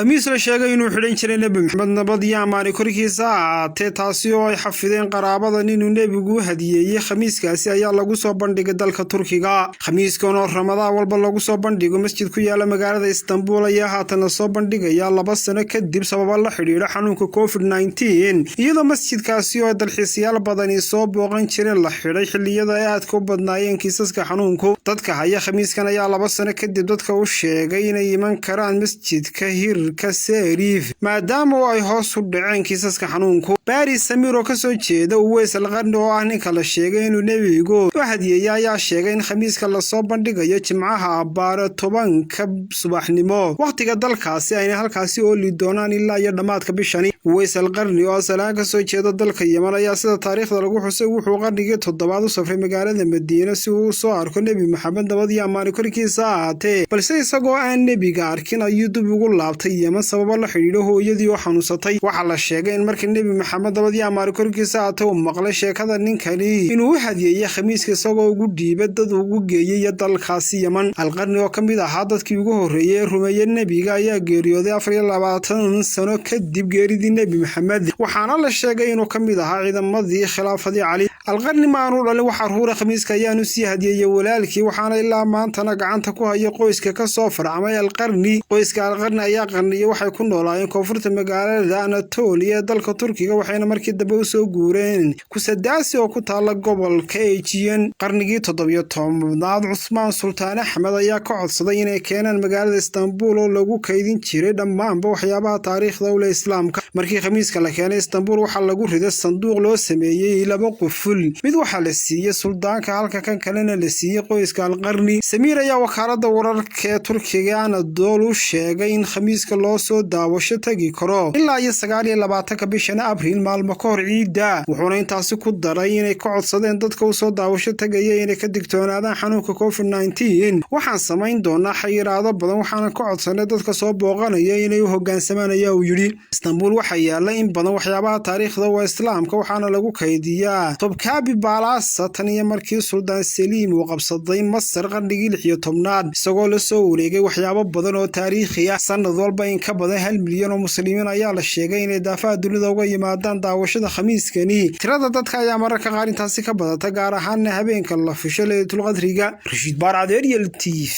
khamiis la sheegay inuu xidhan jiray Nabi Maxamed nabad iyo amaani korkiisa ahaatee taasi oo ay xafideen qaraabada inuu nebigu hadiyeeyay khamiiskaasi ayaa lagu soo bandhigay dalka Turkiga khamiiskan oo Ramadaan walba lagu soo bandhigo masjid ku yaala magaalada Istanbul ayaa haatan soo bandhigaya 2 sano kadib sabab la xiriira xanuunka COVID-19 iyadoo masjidkaasi oo dalxiisayaal badan soo booqan jireen la xiray xilliyada ay aad ku badnaayeen kiisaska xanuunku dadka haya khamiiskan ayaa 2 sano kadib dadka u sheegay inay iman karaan masjidka hirka Serif maadaama ay hoos u dhaceen kiisaska xanuunku Paris Samir oo ka soo jeeda Uways al-Qarni oo ah ninka la sheegay inuu nebigu u hadiyay ayaa sheegay in khamiiska la soo bandhigayo Jimcaha baara 10 subaxnimo waqtiga dalkaasi ay halkaasi oo lidoonaan ilaa iyo dhamaadka bishani Uways al-Qarni oo asal ka soo jeeda dalka Yemen ayaa sida taariikhda lagu xusay wuxuu qarnigii 7aad u safray magaalada Madiina si uu soo arko Nabi Maxamed nabad iyo amaani korkiisa ahaatee balse isagoo aan nebiga arkin ayuu dib ugu laabtay Yemen sabab la xiriira hooyadii oo xanuunsatay waxa la sheegay in markii Nabi Maxamed nabad iyo amaani korkiisa ahaatee uu maqlay sheekada ninkani inuu hadiyay khamiiska isagoo ugu dhiibay dad ugu geeyay dalkaasi Yemen al-Qarni oo kamid ahaa dadkii ugu horeeyay rumeeyay nebiga ayaa geeriyooday 24 sano kadib geeridii Nabi Maxamed waxaana la sheegay inuu kamid ahaa ciidamadii khilaafadii Ali al-Qarni maanu dhalin waxa ruura khamiiska ayaanu sii hadiyay walaalkii waxaana ilaa maantana gacanta ku haya qoyska ka soo farcamay al-Qarni qoyska al-Qarni ayaa qarniye waxay ku noolaayeen koonfurta magaalada Anatolia ee dalka Turkiga waxayna markii dambe u soo guureen Kusadaasi oo ku taala gobolka Aegean qarnigii 17aad Uthman Sultan Ahmed ayaa ka codsaday inay keenaan magaalada Istanbul oo lagu kaydin jiray dhammaan waxyaabaha taariikhda u islaamka markii khamiiska la keenay Istanbul waxa lagu riday sanduuq loo sameeyay 2 quful mid waxa la siiyay suldaanka halka kan kalena la siiyay qoyska al-Qarni Samir ayaa wakaalada wararka ee Turkiga Anadolu sheegay in khamiiska loo soo daawasho tagi karo ilaa 29 bisha Abriil maalmo ka hor ciida wuxuuna intaasi ku daray inay ka codsadeen dadka u soo daawasho tagayay inay ka digtoonaadaan xanuunka COVID-19 waxaan samayn doonaa xayiraado badan waxaana ka codsanay dadka soo booqanaya inay u hoggaansamaan ayaa uu yiri Istanbul waxa yaala in badan waxyaabaha taariikhda oo islaamka waxaana lagu kaydiyaa Topkapi Palace tan iyo markii Sultan Selim uu qabsaday Masar qarnigii 16aad isagoo la soo wareegay waxyaabo badan oo taariikhi ah sanad walba in ka badan 1 milyan oo muslimiin ayaa la sheegay inay daafaha dunida uga yimaadaan daawashada khamiiskani tirada dadka ayaa mararka qaar intaasi ka badata gaar ahaan habeenka la fisho Laylatul Qadriga Rashid Baar Adeer iyo Latiif